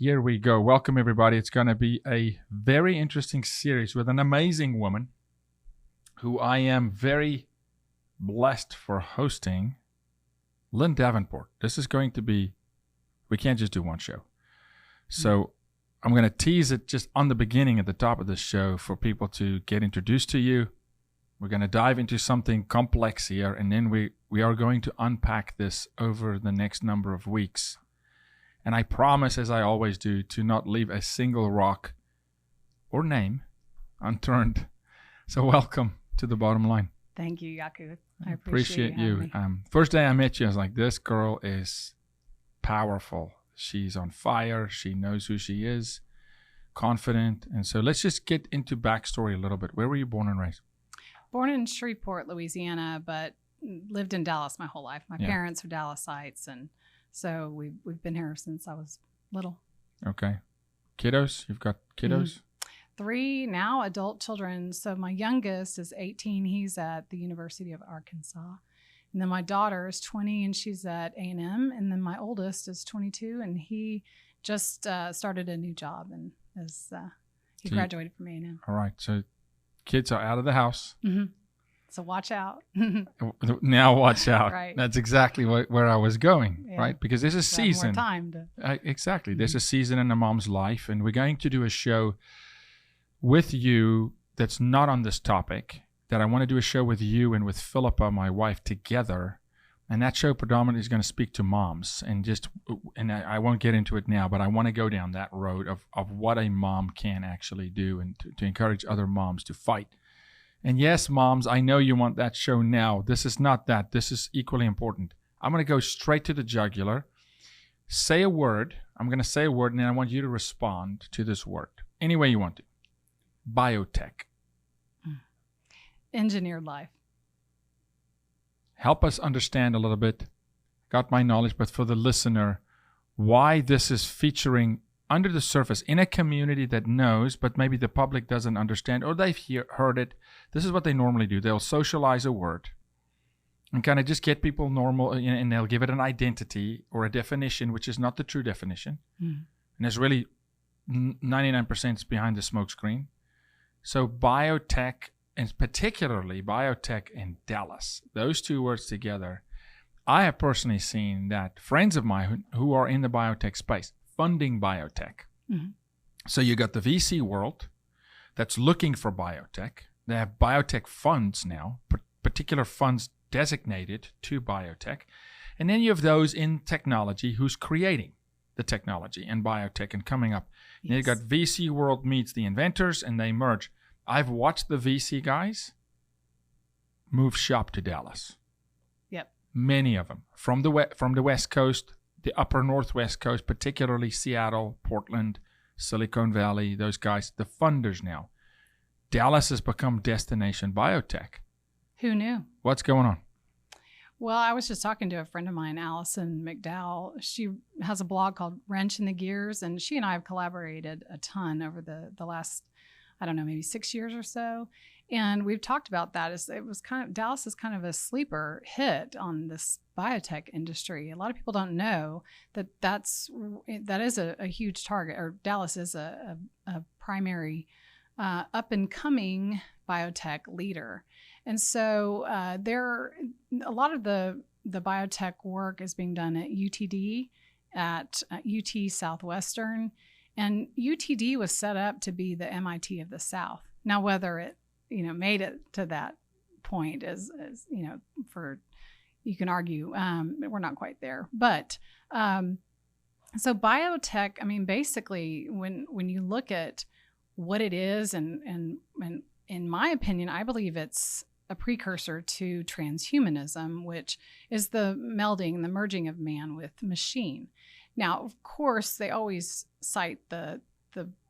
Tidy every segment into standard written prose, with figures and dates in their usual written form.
Here we go. Welcome, everybody. It's going to be a very interesting series with an amazing woman who I am very blessed for hosting, Lynn Davenport. This is going to be, we can't just do one show. So I'm going to tease it just on the beginning at the top of the show for people to get introduced to you. We're going to dive into something complex here, and then we are going to unpack this over the next number of weeks. And I promise, as I always do, to not leave a single rock or name unturned. So welcome to the bottom line. Thank you, Jaco. I appreciate you. First day I met you, I was like, this girl is powerful. She's on fire. She knows who she is, confident. And so let's just get into backstory a little bit. Where were you born and raised? Born in Shreveport, Louisiana, but lived in Dallas my whole life. My parents are Dallasites, and so we've been here since I was little. Okay. Kiddos? You've got kiddos? 3 now adult children. So my youngest is 18. He's at the University of Arkansas. And then my daughter is 20 and she's at A&M. And then my oldest is 22 and he just started a new job and he graduated from A&M. All right. So kids are out of the house. Mm-hmm. So watch out. Now watch out. Right. That's exactly where I was going, right? Because there's a season. More time to... Exactly. There's a season in a mom's life, and we're going to do a show with you that's not on this topic, that I want to do a show with you and with Philippa, my wife, together. And that show predominantly is going to speak to moms. And I won't get into it now, but I want to go down that road of what a mom can actually do and to encourage other moms to fight. And yes, moms, I know you want that show now. This is not that. This is equally important. I'm going to go straight to the jugular. Say a word. I'm going to say a word, and then I want you to respond to this word any way you want to. Biotech. Engineered life. Help us understand a little bit. Got my knowledge, but for the listener, why this is featuring under the surface in a community that knows, but maybe the public doesn't understand, or they've heard it. This is what they normally do. They'll socialize a word and kind of just get people normal, and they'll give it an identity or a definition, which is not the true definition. And there's really 99% behind the smoke screen. So biotech, and particularly biotech in Dallas, those two words together, I have personally seen that friends of mine who are in the biotech space, funding biotech. So you got the VC world that's looking for biotech. They have biotech funds now, particular funds designated to biotech. And then you have those in technology who's creating the technology and biotech and coming up. Yes. And you got VC world meets the inventors and they merge. I've watched the VC guys move shop to Dallas. Yep. Many of them from the West Coast, the upper Northwest coast, particularly Seattle, Portland, Silicon Valley, those guys, the funders now. Dallas has become destination biotech. Who knew? What's going on? Well, I was just talking to a friend of mine, Allison McDowell. She has a blog called Wrench in the Gears, and she and I have collaborated a ton over the last, I don't know, maybe 6 years or so. And we've talked about that. Dallas is kind of a sleeper hit on this biotech industry. A lot of people don't know that is a huge target, or Dallas is a primary up and coming biotech leader. And so a lot of the biotech work is being done at UTD, at UT Southwestern, and UTD was set up to be the MIT of the South. Now, whether it made it to that point is you can argue we're not quite there. But so biotech, I mean, basically, when you look at what it is, and in my opinion, I believe it's a precursor to transhumanism, which is the melding, the merging of man with machine. Now, of course, they always cite the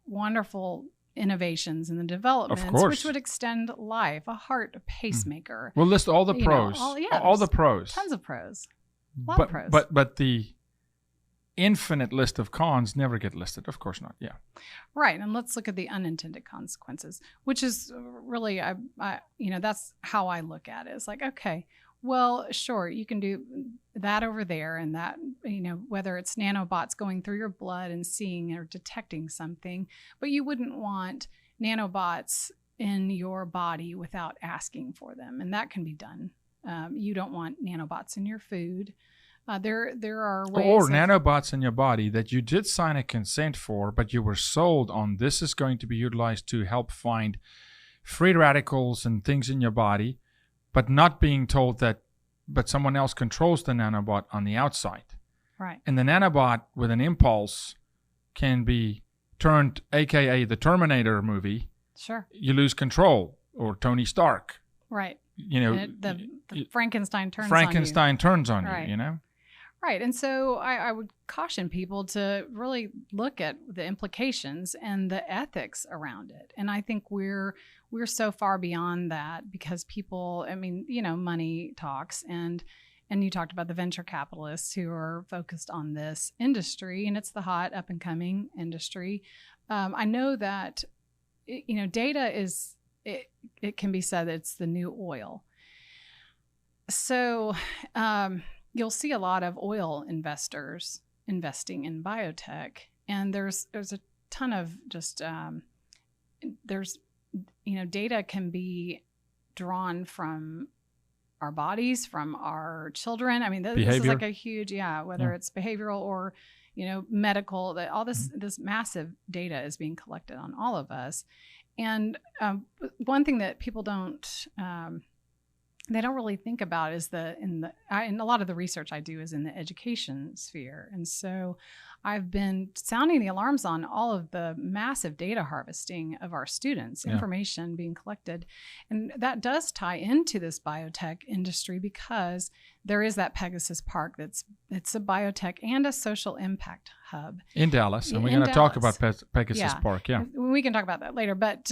wonderful innovations and the developments which would extend life, a heart, a pacemaker. We'll list all the pros. All the pros. Tons of pros. A lot of pros. But the infinite list of cons never get listed. Of course not. Yeah. Right. And let's look at the unintended consequences, which is really, that's how I look at it. It's like, okay, well, sure, you can do that over there and that whether it's nanobots going through your blood and seeing or detecting something, but you wouldn't want nanobots in your body without asking for them. And that can be done. You don't want nanobots in your food. There are ways. Or nanobots in your body that you did sign a consent for, but you were sold on this is going to be utilized to help find free radicals and things in your body, but not being told that, but someone else controls the nanobot on the outside. Right. And the nanobot with an impulse can be turned, AKA the Terminator movie. Sure. You lose control, or Tony Stark. Right. The Frankenstein turns on you. Right. You know? Right. And so I would caution people to really look at the implications and the ethics around it. And I think we're so far beyond that because people, money talks, and you talked about the venture capitalists who are focused on this industry, and it's the hot up and coming industry. I know that, data is, it can be said that it's the new oil. So you'll see a lot of oil investors investing in biotech, and there's a ton of just, data can be drawn from our bodies, from our children. I mean, this is like a huge, whether it's behavioral or, medical, that all this massive data is being collected on all of us. And one thing that people don't really think about is and a lot of the research I do is in the education sphere. And so I've been sounding the alarms on all of the massive data harvesting of our students, information being collected. And that does tie into this biotech industry because there is that Pegasus Park it's a biotech and a social impact hub. In Dallas. And we're going to talk about Pegasus Park. Yeah. We can talk about that later. But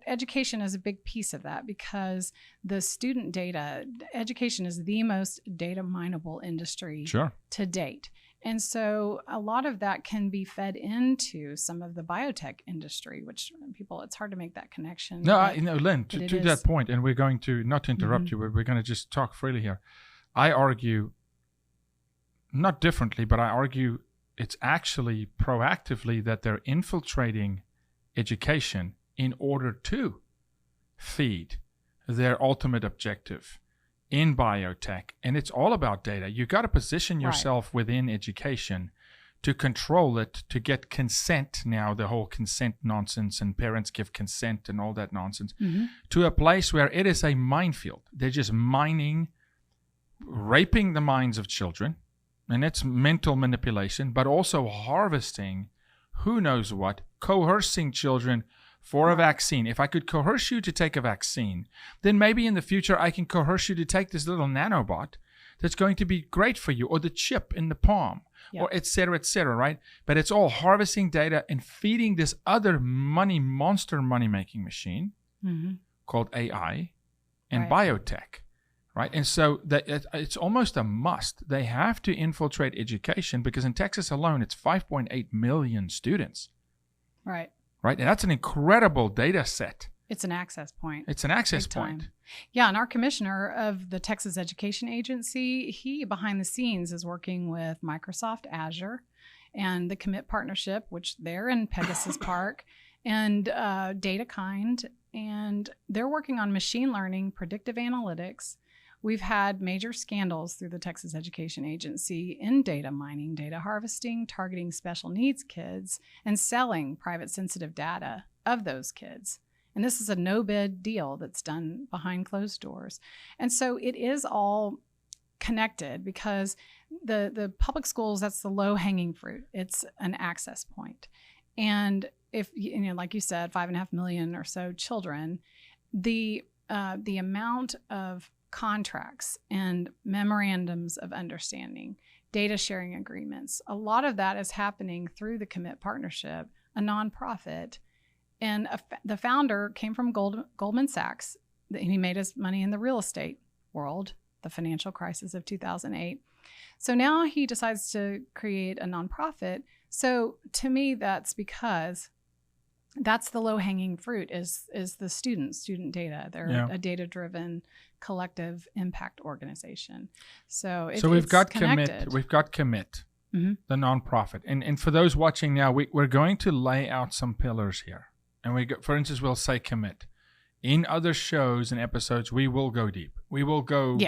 education is a big piece of that because the student data, education is the most data mineable industry to date. And so a lot of that can be fed into some of the biotech industry, which it's hard to make that connection. No, Lynn, to that point, and we're going to, not to interrupt you, but we're going to just talk freely here. I argue, not differently, but I argue it's actually proactively that they're infiltrating education in order to feed their ultimate objective in biotech. And it's all about data. You got to position yourself within education to control it, to get consent now, the whole consent nonsense, and parents give consent and all that nonsense, to a place where it is a minefield. They're just mining, raping the minds of children, and it's mental manipulation, but also harvesting who knows what, coercing children for a vaccine. If I could coerce you to take a vaccine, then maybe in the future I can coerce you to take this little nanobot that's going to be great for you, or the chip in the palm, or et cetera, right? But it's all harvesting data and feeding this other monster money-making machine called AI and biotech, right? And so it's almost a must. They have to infiltrate education because in Texas alone, it's 5.8 million students. Right. Right. And that's an incredible data set. It's an access point. It's an access point. Yeah. And our commissioner of the Texas Education Agency, he behind the scenes is working with Microsoft Azure and the Commit Partnership, which they're in Pegasus Park, and DataKind. And they're working on machine learning, predictive analytics. We've had major scandals through the Texas Education Agency in data mining, data harvesting, targeting special needs kids, and selling private sensitive data of those kids. And this is a no-bid deal that's done behind closed doors. And so it is all connected because the public schools, that's the low-hanging fruit. It's an access point. And if, like you said, 5.5 million or so children, the amount of contracts and memorandums of understanding, data sharing agreements, a lot of that is happening through the Commit Partnership, a nonprofit. And the founder came from Goldman Sachs. He made his money in the real estate world, the financial crisis of 2008. So now he decides to create a nonprofit. So to me, that's because that's the low-hanging fruit is the student data. They're a data-driven collective impact organization. So we've got connected. We've got Commit, the nonprofit. And for those watching now, we're going to lay out some pillars here. And for instance, we'll say Commit. In other shows and episodes, we will go deep. We will go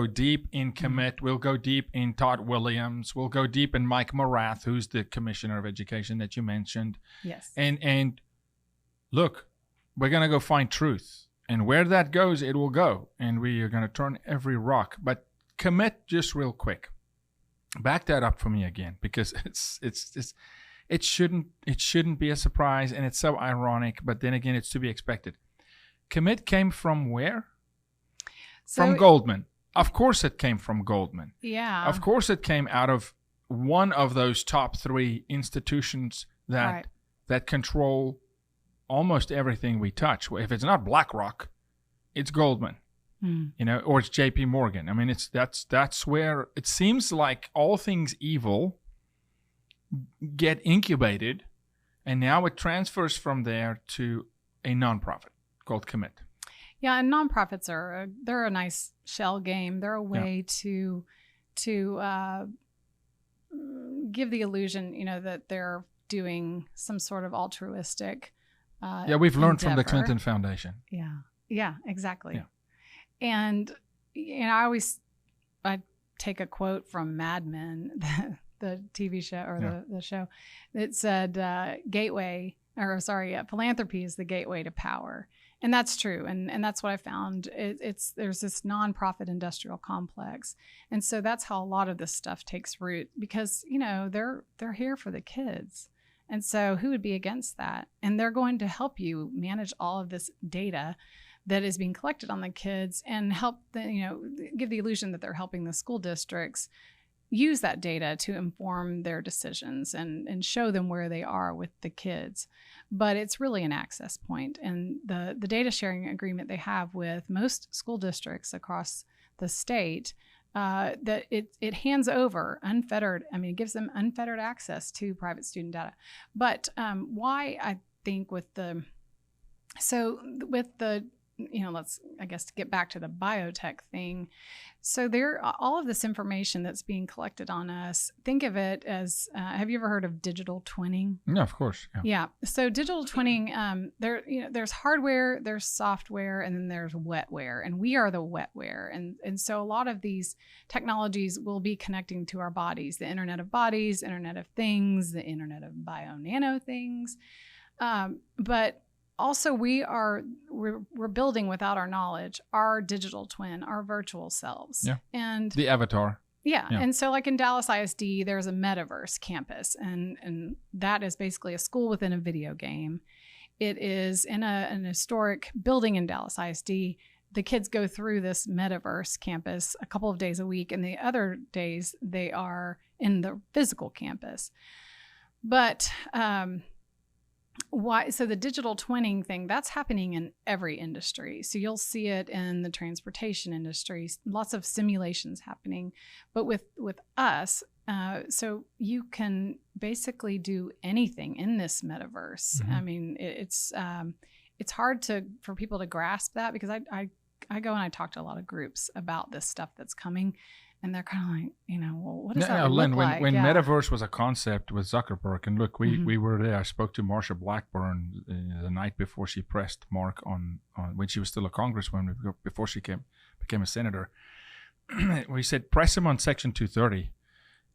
deep in Commit. We'll go deep in Todd Williams. We'll go deep in Mike Morath, who's the Commissioner of Education that you mentioned. Yes. And look, we're going to go find truth. And where that goes, it will go. And we are going to turn every rock. But Commit, just real quick. Back that up for me again, because it shouldn't be a surprise, and it's so ironic. But then again, it's to be expected. Commit came from where? From Goldman. Of course it came from Goldman. Yeah. Of course it came out of one of those top 3 institutions that control almost everything we touch. If it's not BlackRock, it's Goldman. Or it's JP Morgan. I mean, that's where it seems like all things evil get incubated, and now it transfers from there to a nonprofit called Commit. Yeah, and nonprofits they're a nice shell game. They're a way to give the illusion, that they're doing some sort of altruistic. We've learned from the Clinton Foundation. Yeah, exactly. Yeah. And I take a quote from Mad Men, the TV show or the show that said philanthropy is the gateway to power. And that's true. And that's what I found. There's this nonprofit industrial complex. And so that's how a lot of this stuff takes root, because, they're here for the kids. And so who would be against that? And they're going to help you manage all of this data that is being collected on the kids and help give the illusion that they're helping the school districts use that data to inform their decisions and show them where they are with the kids. But it's really an access point. And the data sharing agreement they have with most school districts across the state, that it hands over unfettered, it gives them unfettered access to private student data. But why I think let's, I guess, to get back to the biotech thing. So all of this information that's being collected on us, think of it as, have you ever heard of digital twinning? Yeah, of course. Yeah. So digital twinning, there's hardware, there's software, and then there's wetware, and we are the wetware. And so a lot of these technologies will be connecting to our bodies, the Internet of Bodies, Internet of Things, the Internet of Bio-Nano Things. But also, we're building, without our knowledge, our digital twin, our virtual selves. Yeah. And the avatar. Yeah. And so like in Dallas ISD, there's a metaverse campus, and that is basically a school within a video game. It is in an historic building in Dallas ISD. The kids go through this metaverse campus a couple of days a week, and the other days they are in the physical campus. But why? So the digital twinning thing, that's happening in every industry. So you'll see it in the transportation industry, lots of simulations happening. But with us, so you can basically do anything in this metaverse. Mm-hmm. It's hard for people to grasp that, because I go and I talk to a lot of groups about this stuff that's coming. And they're kind of like, well, what does that Lynn, look like? When metaverse was a concept with Zuckerberg, and look, we were there. I spoke to Marsha Blackburn the night before she pressed Mark on when she was still a congresswoman, before she became a senator. We said, press him on Section 230.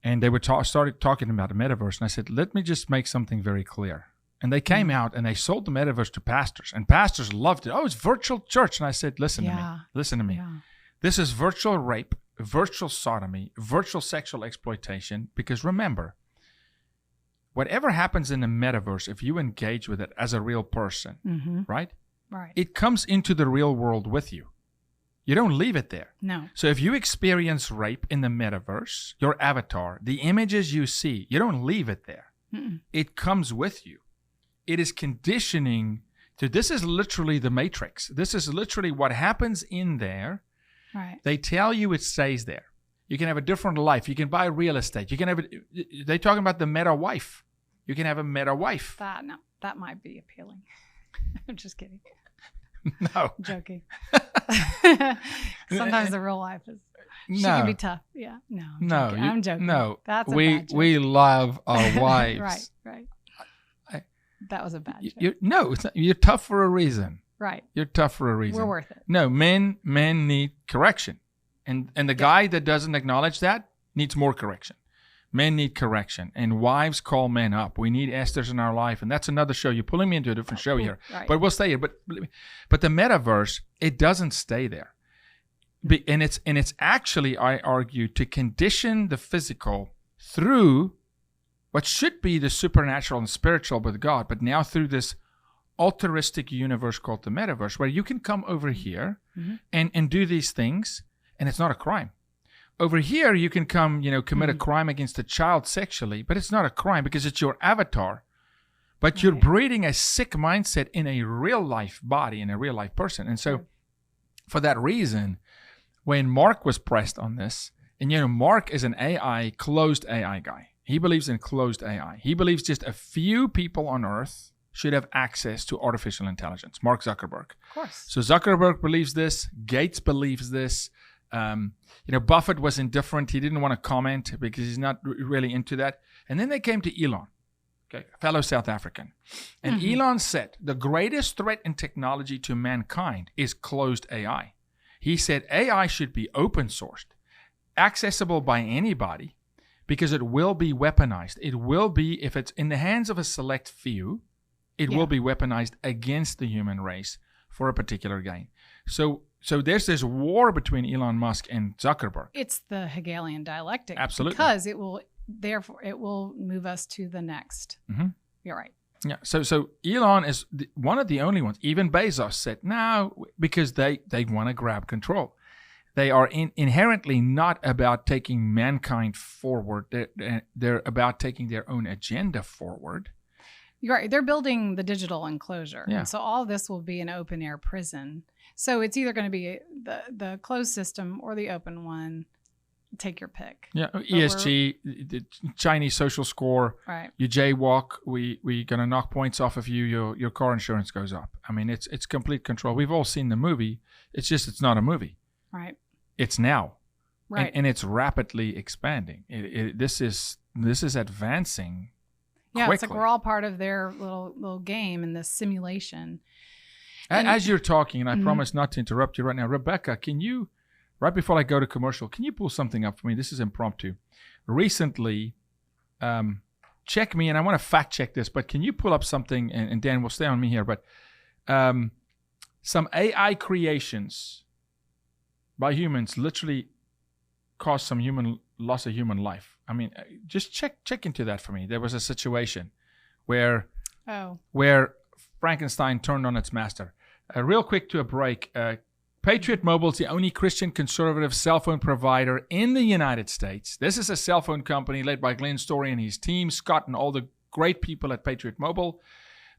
And they started talking about the metaverse. And I said, let me just make something very clear. And they came out and they sold the metaverse to pastors. And pastors loved it. Oh, it's virtual church. And I said, listen to me. Yeah. This is virtual rape, virtual sodomy, virtual sexual exploitation. Because remember, whatever happens in the metaverse, if you engage with it as a real person, right? It comes into the real world with you. You don't leave it there. No. So if you experience rape in the metaverse, your avatar, the images you see, you don't leave it there. It comes with you. It is conditioning to, this is literally the Matrix. This is literally what happens in there. Right. They tell you it stays there. You can have a different life. You can buy real estate. You can have they're talking about the meta wife. You can have a meta wife. that might be appealing. I'm just kidding. No. I'm joking. Sometimes the real life is. She No. can be tough. Yeah. No. I'm joking. No. That's a bad joke. We love our wives. Right. That was a bad joke. It's not, you're tough for a reason. Right. You're tough for a reason. We're worth it. No, men need correction. And the guy that doesn't acknowledge that needs more correction. Men need correction, and wives call men up. We need Esthers in our life, and that's another show. You're pulling me into a different show here, right. But we'll stay here. But the metaverse, it doesn't stay there, and it's actually, I argue, to condition the physical through what should be the supernatural and spiritual with God, but now through this altruistic universe called the metaverse, where you can come over here and do these things, and it's not a crime. Over here, you can come, commit a crime against a child sexually, but it's not a crime because it's your avatar. But you're breeding a sick mindset in a real life body, in a real life person. And so for that reason, when Mark was pressed on this, and Mark is an closed AI guy. He believes in closed AI. He believes just a few people on earth should have access to artificial intelligence. Mark Zuckerberg. Of course. So Zuckerberg believes this. Gates believes this. Buffett was indifferent. He didn't want to comment because he's not really into that. And then they came to Elon, a fellow South African. And Elon said, the greatest threat in technology to mankind is closed AI. He said AI should be open sourced, accessible by anybody, because it will be weaponized. It will be, if it's in the hands of a select few, it will be weaponized against the human race for a particular gain. So there's this war between Elon Musk and Zuckerberg. It's the Hegelian dialectic. Absolutely. Because it will move us to the next. You're right. Yeah. So Elon is one of the only ones. Even Bezos said no, because they want to grab control. They are inherently not about taking mankind forward. They're about taking their own agenda forward. You're right. They're building the digital enclosure. Yeah. And so all this will be an open air prison. So it's either going to be the closed system or the open one. Take your pick. Yeah, ESG, the Chinese social score. Right. You jaywalk, we're gonna knock points off of you. Your car insurance goes up. I mean, it's complete control. We've all seen the movie. It's just it's not a movie. Right. It's now. Right. And it's rapidly expanding. This is advancing. Yeah, quickly. it's like we're all part of their little game in this simulation. As you're talking, and I promise not to interrupt you right now, Rebecca, can you, right before I go to commercial, can you pull something up for me? This is impromptu. Recently, check me, and I want to fact check this, but can you pull up something, and Dan will stay on me here, but some AI creations by humans literally caused some loss of human life. I mean, just check into that for me. There was a situation where Frankenstein turned on its master. Real quick to a break. Patriot Mobile is the only Christian conservative cell phone provider in the United States. This is a cell phone company led by Glenn Story and his team, Scott and all the great people at Patriot Mobile.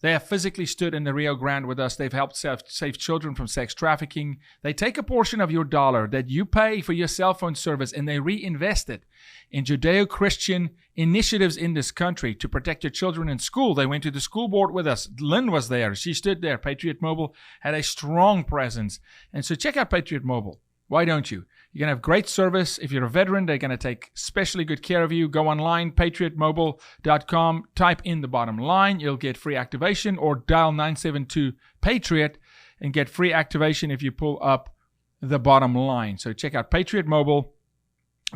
They have physically stood in the Rio Grande with us. They've helped save children from sex trafficking. They take a portion of your dollar that you pay for your cell phone service and they reinvest it in Judeo-Christian initiatives in this country to protect your children in school. They went to the school board with us. Lynn was there. She stood there. Patriot Mobile had a strong presence. And so check out Patriot Mobile. Why don't you? You're going to have great service. If you're a veteran, they're going to take especially good care of you. Go online, patriotmobile.com, type in the bottom line. You'll get free activation, or dial 972-PATRIOT and get free activation if you pull up the bottom line. So check out Patriot Mobile.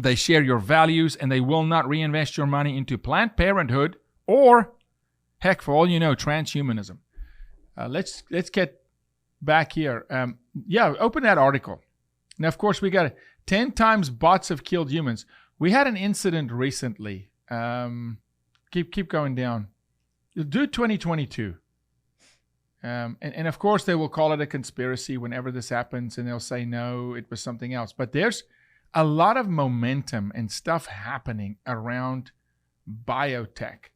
They share your values, and they will not reinvest your money into Planned Parenthood or, heck, for all you know, transhumanism. Let's get back here. Open that article. Now, of course, we got 10 times bots have killed humans. We had an incident recently. Keep going down. Do 2022. And of course, they will call it a conspiracy whenever this happens, and they'll say, no, it was something else. But there's a lot of momentum and stuff happening around biotech.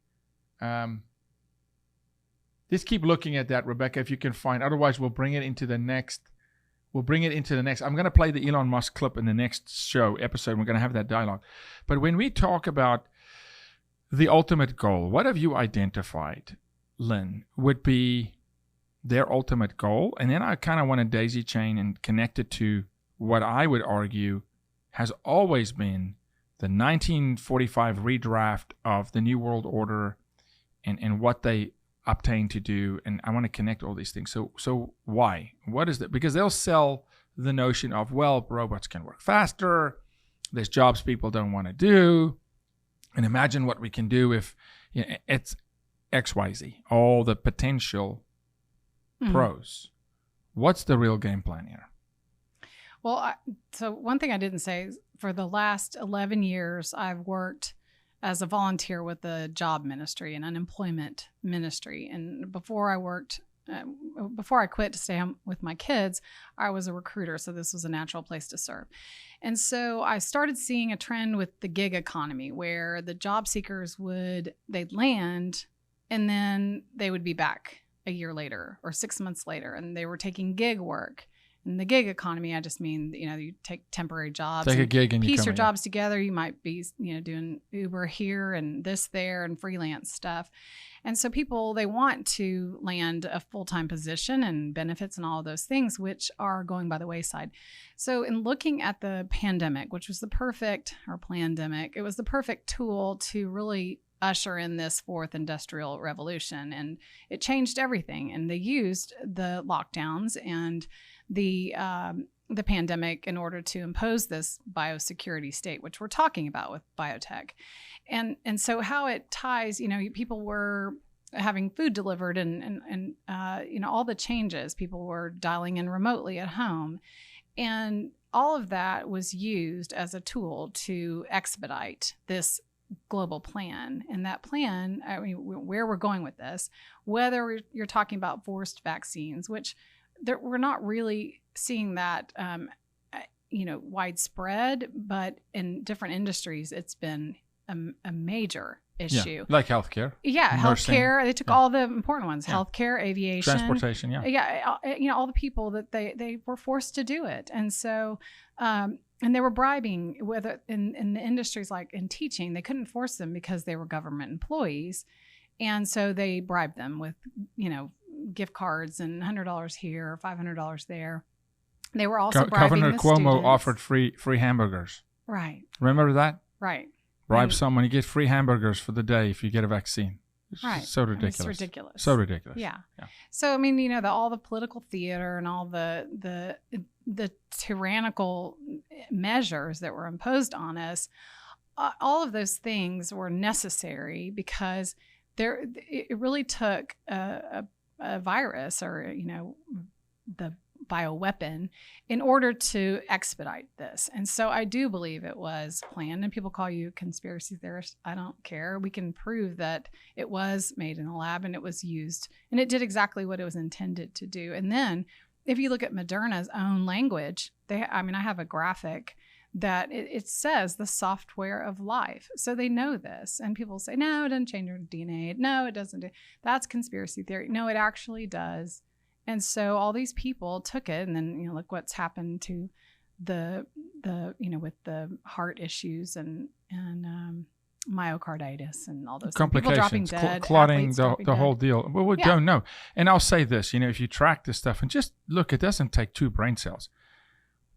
Just keep looking at that, Rebecca, if you can find. Otherwise, we'll bring it into the next. I'm going to play the Elon Musk clip in the next episode. We're going to have that dialogue. But when we talk about the ultimate goal, what have you identified Lynn, would be their ultimate goal? And then I kind of want to daisy chain and connect it to what I would argue has always been the 1945 redraft of the New World Order and what they obtained to do. And I want to connect all these things. So why? What is that? Because they'll sell the notion of, well, robots can work faster. There's jobs people don't want to do. And imagine what we can do if it's XYZ, all the potential pros. What's the real game plan here? Well, so one thing I didn't say is for the last 11 years, I've worked as a volunteer with the job ministry and unemployment ministry. And before I quit to stay home with my kids, I was a recruiter. So this was a natural place to serve. And so I started seeing a trend with the gig economy where the job seekers they'd land and then they would be back a year later or 6 months later, and they were taking gig work. In the gig economy, I just mean, you take temporary jobs. Take a gig and you piece your jobs together. You might be, doing Uber here and this there and freelance stuff. And so people, they want to land a full-time position and benefits and all of those things, which are going by the wayside. So in looking at the pandemic, which was plandemic, it was the perfect tool to really usher in this fourth industrial revolution. And it changed everything. And they used the lockdowns and the pandemic in order to impose this biosecurity state, which we're talking about with biotech. And so how it ties, people were having food delivered and all the changes, people were dialing in remotely at home. And all of that was used as a tool to expedite this global plan. And that plan, where we're going with this, whether you're talking about forced vaccines, which we're not really seeing that, widespread, but in different industries, it's been a major issue. Yeah, like healthcare. Yeah, nursing. Healthcare. They took all the important ones: healthcare, aviation, transportation. Yeah, all the people that they were forced to do it, and so. And they were bribing, whether in the industries like in teaching, they couldn't force them because they were government employees. And so they bribed them with, gift cards and $100 here, $500 there. They were also bribing Governor the Cuomo students. offered free hamburgers. Right. Remember that? Right. Bribe someone, you get free hamburgers for the day if you get a vaccine. It's right. So ridiculous. It's ridiculous. So ridiculous. Yeah. So all the political theater and all the tyrannical measures that were imposed on us, all of those things were necessary because it really took a virus or the bioweapon in order to expedite this. And so I do believe it was planned. And people call you conspiracy theorist. I don't care. We can prove that it was made in a lab and it was used and it did exactly what it was intended to do. And then if you look at Moderna's own language, I have a graphic that it says the software of life. So they know this. And people say, no, it doesn't change your DNA. No, it doesn't. That's conspiracy theory. No, it actually does. And so all these people took it, and then look what's happened to the with the heart issues and myocarditis and all those complications, people dropping dead, clotting, the whole deal. Well, we don't know. And I'll say this: if you track this stuff and just look, it doesn't take 2 brain cells.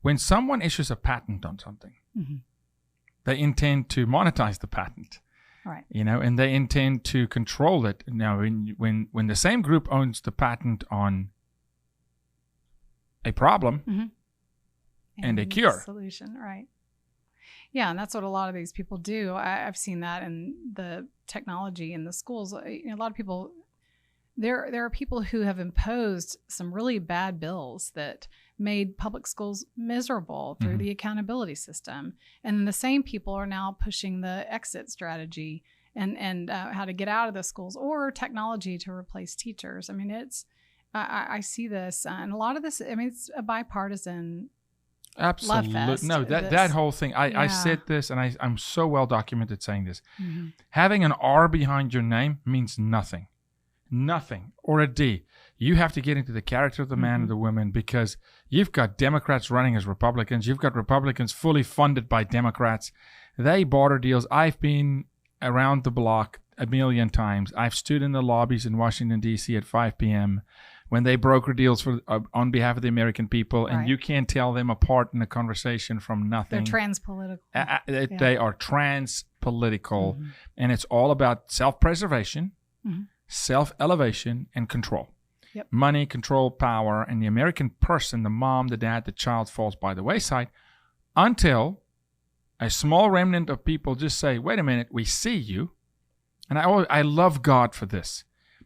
When someone issues a patent on something, they intend to monetize the patent. Right. And they intend to control it. Now, when the same group owns the patent on a problem and a cure. Solution, right. Yeah, and that's what a lot of these people do. I've seen that in the technology in the schools. A lot of people, there are people who have imposed some really bad bills that made public schools miserable through the accountability system. And the same people are now pushing the exit strategy and how to get out of the schools or technology to replace teachers. I see this, and a lot of this, it's a bipartisan absolutely love fest. No, that whole thing. I said this, and I'm so well documented saying this. Having an R behind your name means nothing. Or a D. You have to get into the character of the man or the woman, because you've got Democrats running as Republicans. You've got Republicans fully funded by Democrats. They barter deals. I've been around the block a million times. I've stood in the lobbies in Washington, D.C. at 5 p.m. when they broker deals for on behalf of the American people, and you can't tell them apart in a conversation from nothing. They're trans-political. They are trans-political, and it's all about self-preservation, self-elevation, and control. Yep. Money, control, power, and the American person, the mom, the dad, the child falls by the wayside until a small remnant of people just say, wait a minute, we see you. And I love God for this.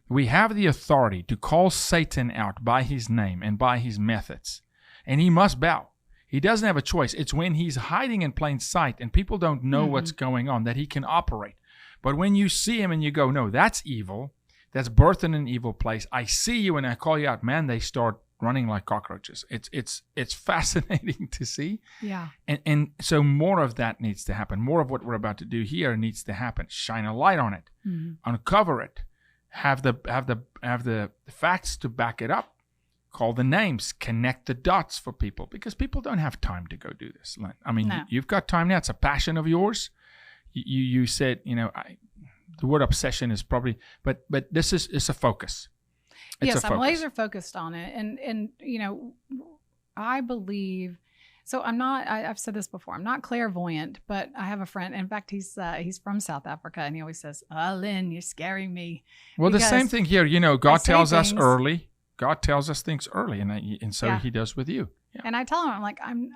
We have the authority to call Satan out by his name and by his methods. And he must bow. He doesn't have a choice. It's when he's hiding in plain sight and people don't know what's going on that he can operate. But when you see him and you go, no, that's evil. That's birthed in an evil place. I see you and I call you out. Man, they start running like cockroaches. It's fascinating to see. Yeah. And so more of that needs to happen. More of what we're about to do here needs to happen. Shine a light on it. Uncover it. Have the facts to back it up. Call the names. Connect the dots for people, because people don't have time to go do this, Lynn. I mean, you've got time now. It's a passion of yours. You said, the word obsession is probably, but this is a focus. Yes, I'm laser focused on it. And I believe, so I'm not, I've said this before, I'm not clairvoyant, but I have a friend. In fact, he's from South Africa, and he always says, oh, Lynn, you're scaring me. Well, the same thing here, God tells us early. God tells us things early, and so he does with you. Yeah. And I tell him, I'm like, I'm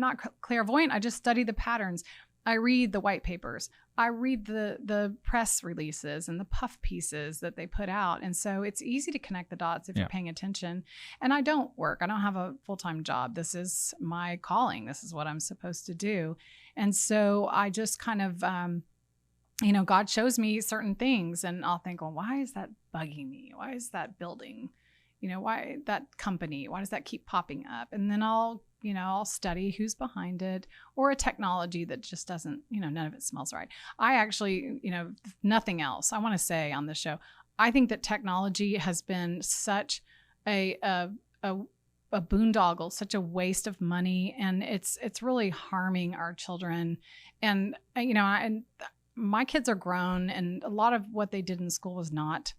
not clairvoyant. I just study the patterns. I read the white papers. I read the press releases and the puff pieces that they put out. And so it's easy to connect the dots if you're paying attention. And I don't work. I don't have a full-time job. This is my calling. This is what I'm supposed to do. And so I just kind of, God shows me certain things, and I'll think, well, why is that bugging me? Why is that building? Why that company? Why does that keep popping up? And then I'll study who's behind it, or a technology that just doesn't, none of it smells right. I actually, nothing else I want to say on this show. I think that technology has been such a boondoggle, such a waste of money, and it's really harming our children. And, and my kids are grown, and a lot of what they did in school was not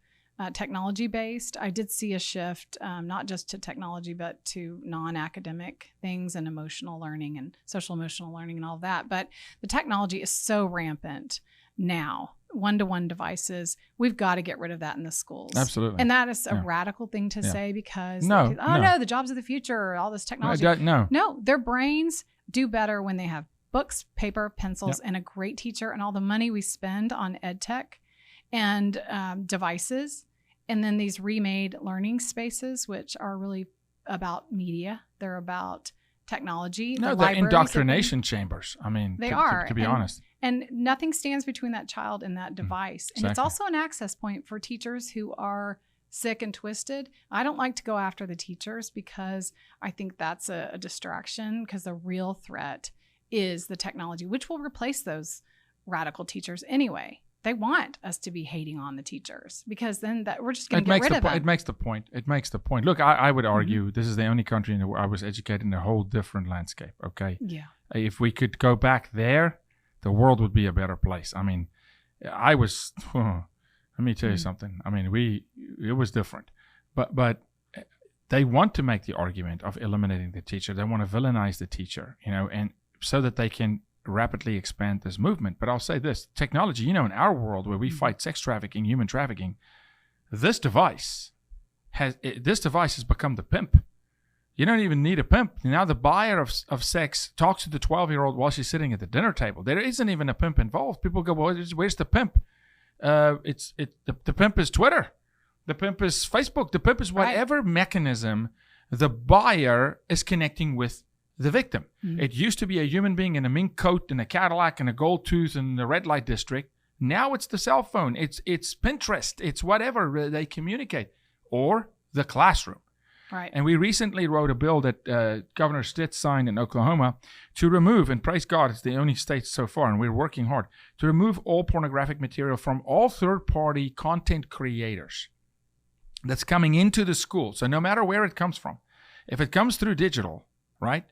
technology based. I did see a shift, not just to technology, but to non-academic things and emotional learning and social emotional learning and all of that. But the technology is so rampant now. One-to-one devices. We've got to get rid of that in the schools. Absolutely. And that is a radical thing to say, because no, the jobs of the future, all this technology. No, their brains do better when they have books, paper, pencils, and a great teacher. And all the money we spend on ed tech and devices, and then these remade learning spaces, which are really about media. They're about technology. No, they're indoctrination chambers. I mean, they are, to be honest. And nothing stands between that child and that device. And it's also an access point for teachers who are sick and twisted. I don't like to go after the teachers, because I think that's a distraction, because the real threat is the technology, which will replace those radical teachers anyway. They want us to be hating on the teachers, because then we're just going to get rid of them. It makes the point. Look, I would argue this is the only country where I was educated in a whole different landscape, okay? Yeah. If we could go back there, the world would be a better place. I mean, let me tell you something. I mean, it was different. But they want to make the argument of eliminating the teacher. They want to villainize the teacher, and so that they can rapidly expand this movement. But I'll say this, technology, in our world where we fight sex trafficking, human trafficking, this device has become the pimp. You don't even need a pimp. Now the buyer of sex talks to the 12-year-old while she's sitting at the dinner table. There isn't even a pimp involved. People go, well, where's the pimp? The pimp is Twitter. The pimp is Facebook. The pimp is whatever mechanism the buyer is connecting with the victim. It used to be a human being in a mink coat and a Cadillac and a gold tooth in the red light district. Now it's the cell phone. It's Pinterest. It's whatever they communicate, or the classroom. Right. And we recently wrote a bill that Governor Stitt signed in Oklahoma to remove, and praise God, it's the only state so far, and we're working hard, to remove all pornographic material from all third-party content creators that's coming into the school. So no matter where it comes from, if it comes through digital, right?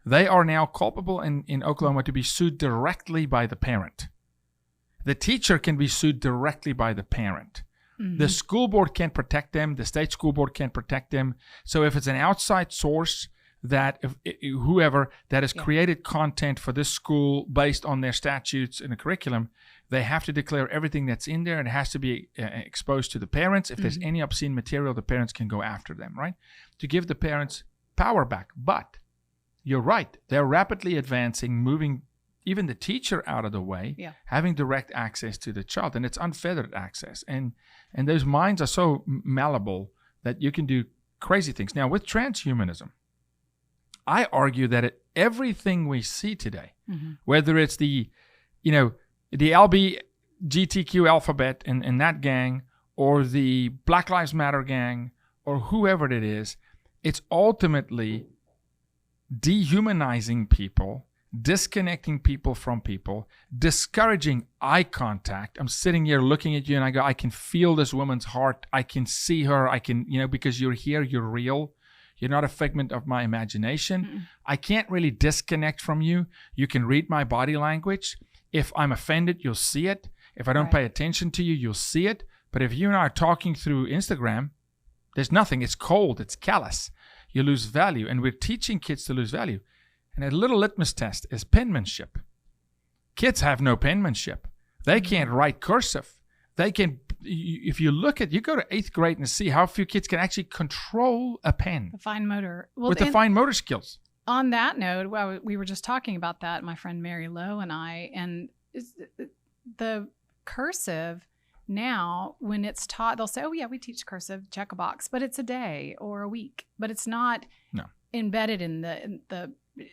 They are now culpable in Oklahoma to be sued directly by the parent. The teacher can be sued directly by the parent. The school board can't protect them. The state school board can't protect them. So if it's an outside source that whoever that has created content for this school based on their statutes and the curriculum, they have to declare everything that's in there, and it has to be exposed to the parents. If there's any obscene material, the parents can go after them, right? To give the parents power back. But you're right. They're rapidly advancing, moving even the teacher out of the way, having direct access to the child, and it's unfettered access. And those minds are so malleable that you can do crazy things. Now, with transhumanism, I argue that everything we see today, whether it's the LGBTQ alphabet and that gang, or the Black Lives Matter gang, or whoever it is, it's ultimately dehumanizing people, disconnecting people from people, discouraging eye contact. I'm sitting here looking at you and I go, I can feel this woman's heart. I can see her. I can, because you're here, you're real. You're not a figment of my imagination. I can't really disconnect from you. You can read my body language. If I'm offended, you'll see it. If I don't pay attention to you, you'll see it. But if you and I are talking through Instagram, there's nothing. It's cold. It's callous. You lose value. And we're teaching kids to lose value. And a little litmus test is penmanship. Kids have no penmanship. They can't write cursive. They can, if you go to 8th grade and see how few kids can actually control a pen. The fine motor. With the fine motor skills. On that note, we were just talking about that, my friend Mary Lowe and I, and the cursive now, when it's taught, they'll say, oh yeah, we teach cursive, check a box, but it's a day or a week, but it's not embedded in the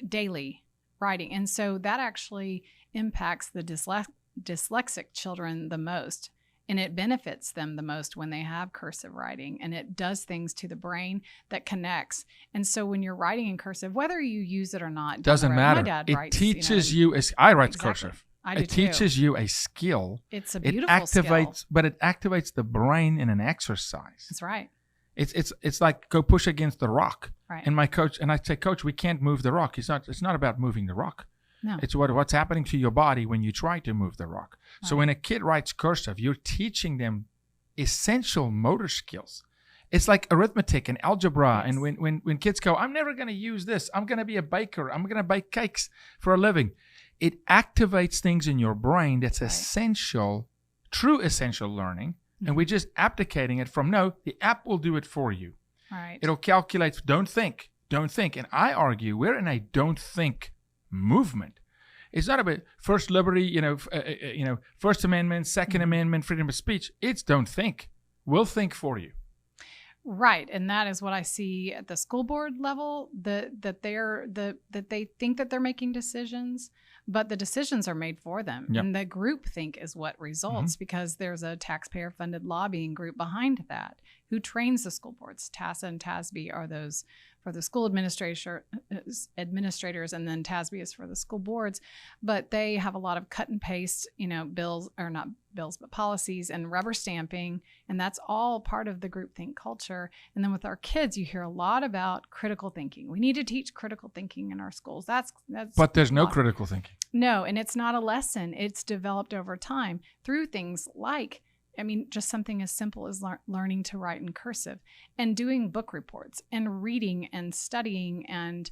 daily writing. And so that actually impacts the dyslexic children the most. And it benefits them the most when they have cursive writing, and it does things to the brain that connects. And so when you're writing in cursive, whether you use it or not, doesn't matter. My dad writes, teaches you. I write cursive. I do it teaches you a skill. It's a beautiful skill. But it activates the brain in an exercise. That's right. It's like go push against the rock. Right. And my coach and I say, Coach, we can't move the rock. It's not about moving the rock. No. It's what's happening to your body when you try to move the rock. Right. So when a kid writes cursive, you're teaching them essential motor skills. It's like arithmetic and algebra. Yes. And when kids go, I'm never going to use this. I'm going to be a baker. I'm going to bake cakes for a living. It activates things in your brain that's essential, true essential learning. And we're just abdicating it from, no, the app will do it for you. Right. It'll calculate, don't think. And I argue we're in a don't think movement. It's not about First Liberty, First Amendment, Second Amendment, freedom of speech. It's don't think. We'll think for you. Right, and that is what I see at the school board level. That they think that they're making decisions, but the decisions are made for them. Yep. And the group think is what results because there's a taxpayer-funded lobbying group behind that who trains the school boards. TASA and TASB are those for the school administrators, and then TASB is for the school boards. But they have a lot of cut and paste, bills, or not bills, but policies and rubber stamping. And that's all part of the groupthink culture. And then with our kids, you hear a lot about critical thinking. We need to teach critical thinking in our schools. That's But there's no critical thinking. No, and it's not a lesson. It's developed over time through things like, just something as simple as learning to write in cursive and doing book reports and reading and studying and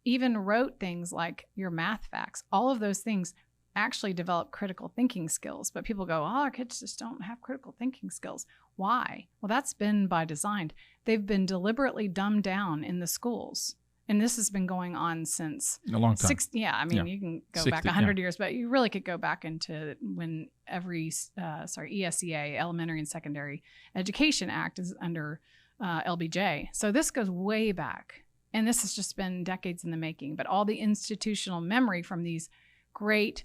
even wrote things like your math facts. All of those things actually develop critical thinking skills. But people go, our kids just don't have critical thinking skills. Why? Well, that's been by design. They've been deliberately dumbed down in the schools. And this has been going on since a long time. You can go back 100 years, but you really could go back into when every ESEA, Elementary and Secondary Education Act, is under LBJ. So this goes way back, and this has just been decades in the making. But all the institutional memory from these great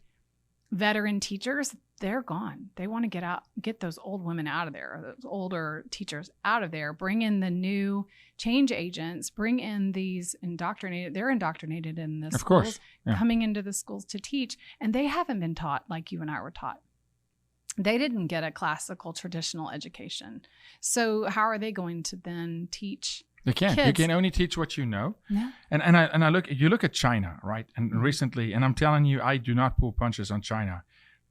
veteran teachers, they're gone. They want to get those old women out of there, or those older teachers out of there, bring in the new change agents, bring in these they're indoctrinated in the schools, coming into the schools to teach, and they haven't been taught like you and I were taught. They didn't get a classical traditional education. So how are they going to then teach? They can't. Kids? You can only teach what you know. Yeah. And you look at China, right? And recently, and I'm telling you, I do not pull punches on China.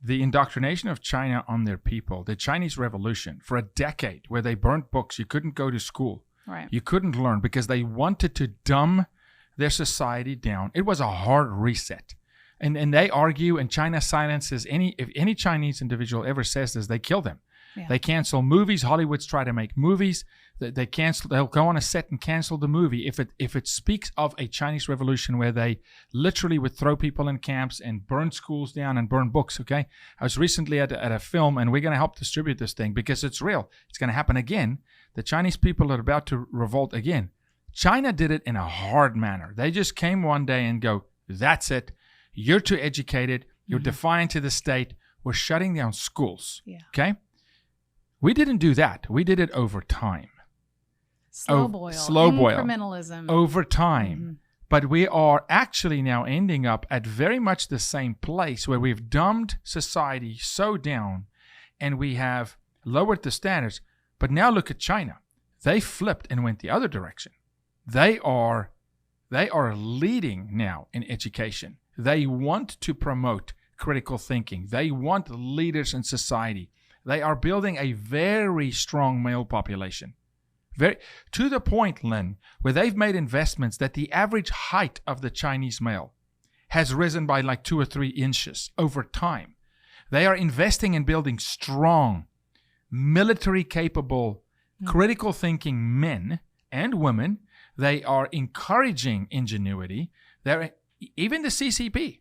the indoctrination of China on their people, the Chinese Revolution, for a decade, where they burnt books, you couldn't go to school, Right. you couldn't learn because they wanted to dumb their society down. It was a hard reset. And they argue, and China silences if any Chinese individual ever says this, they kill them. Yeah. They cancel movies. Hollywood's try to make movies. They'll go on a set and cancel the movie if it speaks of a Chinese revolution where they literally would throw people in camps and burn schools down and burn books. Okay, I was recently at a film, and we're going to help distribute this thing because it's real. It's going to happen again. The Chinese people are about to revolt again. China did it in a hard manner. They just came one day and go, "That's it. You're too educated. You're defiant to the state. We're shutting down schools." Yeah. Okay. We didn't do that. We did it over time. Slow boil. Incrementalism. Over time. But we are actually now ending up at very much the same place where we've dumbed society so down and we have lowered the standards. But now look at China. They flipped and went the other direction. They are leading now in education. They want to promote critical thinking. They want leaders in society. They are building a very strong male population. To the point, Lynn, where they've made investments that the average height of the Chinese male has risen by like 2 or 3 inches over time. They are investing in building strong, military-capable, critical thinking men and women. They are encouraging ingenuity. Even the CCP,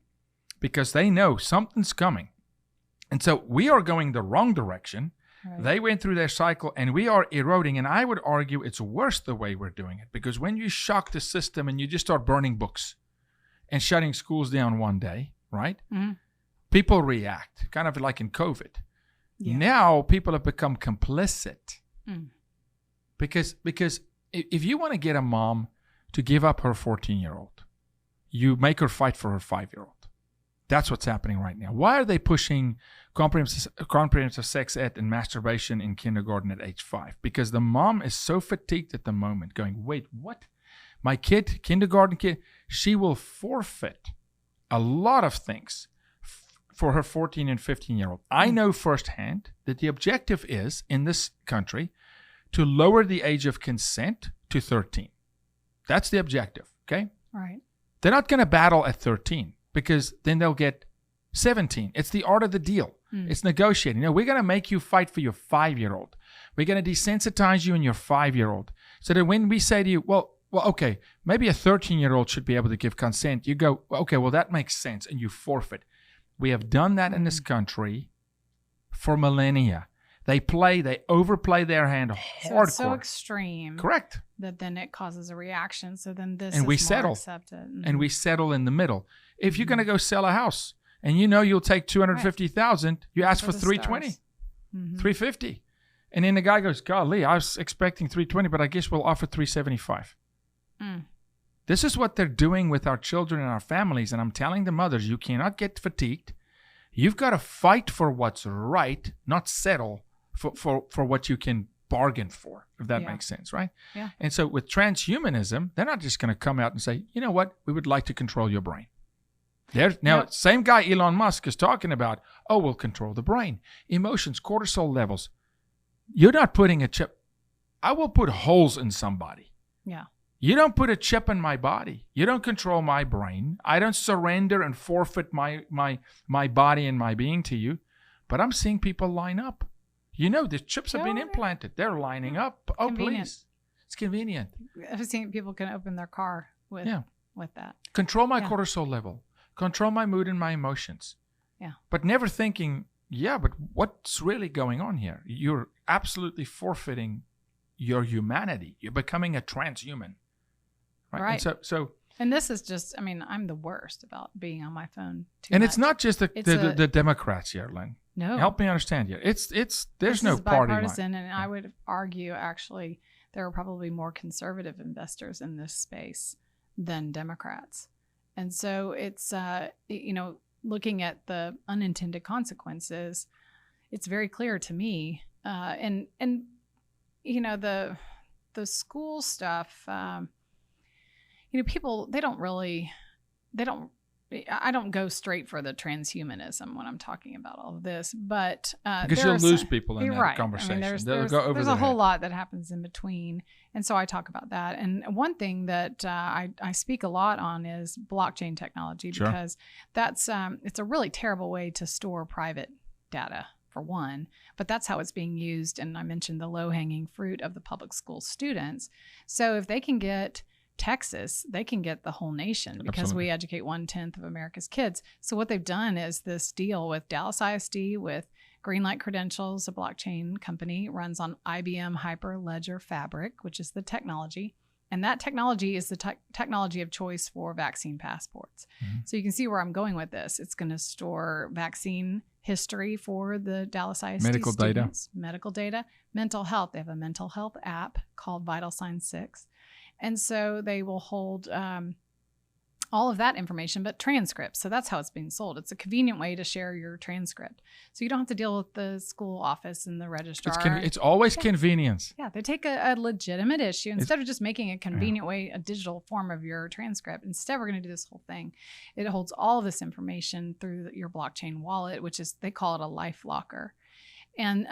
because they know something's coming. And so we are going the wrong direction. Right. They went through their cycle and we are eroding. And I would argue it's worse the way we're doing it, because when you shock the system and you just start burning books and shutting schools down one day, right? Mm-hmm. People react, kind of like in COVID. Yeah. Now people have become complicit. Because if you want to get a mom to give up her 14-year-old, you make her fight for her 5-year-old. That's what's happening right now. Why are they pushing comprehensive sex ed and masturbation in kindergarten at age 5? Because the mom is so fatigued at the moment going, wait, what? My kid, kindergarten kid, she will forfeit a lot of things for her 14 and 15-year-old. I know firsthand that the objective is, in this country, to lower the age of consent to 13. That's the objective, okay? Right. They're not going to battle at 13 because then they'll get 17. It's the art of the deal. It's negotiating. We're going to make you fight for your 5-year-old. We're going to desensitize you and your 5-year-old. So that when we say to you, well, okay, maybe a 13-year-old should be able to give consent, you go, okay, well, that makes sense, and you forfeit. We have done that in this country for millennia. They overplay their hand hardcore. So it's so extreme. Correct. That then it causes a reaction. So then this and is we more settle. accepted. Mm-hmm. And we settle in the middle. If you're going to go sell a house and you'll take $250,000, you ask for $320, $350. And then the guy goes, golly, I was expecting $320, but I guess we'll offer $375. This is what they're doing with our children and our families. And I'm telling the mothers, you cannot get fatigued. You've got to fight for what's right, not settle for what you can bargain for, if that makes sense, right? Yeah. And so with transhumanism, they're not just going to come out and say, you know what, we would like to control your brain. Same guy Elon Musk is talking about, we'll control the brain, emotions, cortisol levels. You're not putting a chip. I will put holes in somebody. Yeah. You don't put a chip in my body. You don't control my brain. I don't surrender and forfeit my body and my being to you. But I'm seeing people line up. The chips have been implanted. They're lining up. Oh, convenient. Please. It's convenient. I've seen people can open their car with that. Control my cortisol level. Control my mood and my emotions. Yeah. But never thinking, but what's really going on here? You're absolutely forfeiting your humanity. You're becoming a transhuman. Right. And and this is just, I'm the worst about being on my phone too and much. It's not just the Democrats here, Lynn. No. Help me understand here. There's no party line. Bipartisan, and I would argue actually there are probably more conservative investors in this space than Democrats. And so it's, looking at the unintended consequences, it's very clear to me. And the school stuff, people, they don't I don't go straight for the transhumanism when I'm talking about all of this, but because you'll lose people in that right. conversation. I mean, there's a whole lot that happens in between, and so I talk about that. And one thing that I speak a lot on is blockchain technology, because that's it's a really terrible way to store private data, for one, but that's how it's being used. And I mentioned the low-hanging fruit of the public school students. So if they can get Texas, they can get the whole nation, because we educate 1/10 of America's kids. So what they've done is this deal with Dallas ISD, with Greenlight Credentials, a blockchain company, runs on IBM Hyperledger Fabric, which is the technology. And that technology is the technology of choice for vaccine passports. Mm-hmm. So you can see where I'm going with this. It's going to store vaccine history for the Dallas ISD medical students, medical data, mental health. They have a mental health app called Vital Sign 6. And so they will hold all of that information, but transcripts. So that's how it's being sold. It's a convenient way to share your transcript. So you don't have to deal with the school office and the registrar. It's always convenience. Yeah, they take a legitimate issue. Instead of just making a convenient way, a digital form of your transcript, instead we're going to do this whole thing. It holds all of this information through your blockchain wallet, which is, they call it a life locker. And